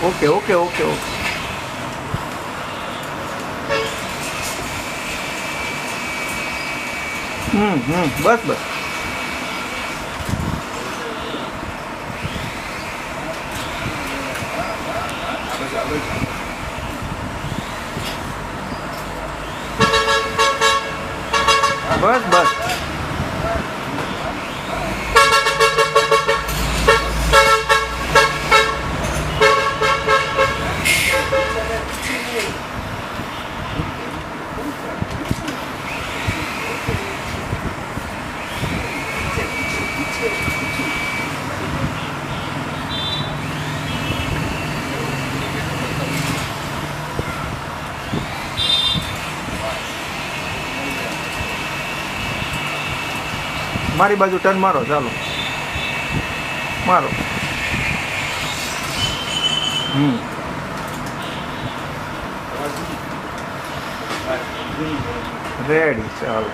Okay okay okay okay. બસ બસ. બસ બસ. મારી બાજુ ટર્ન મારો, ચાલો મારો. રેડી, ચાલો.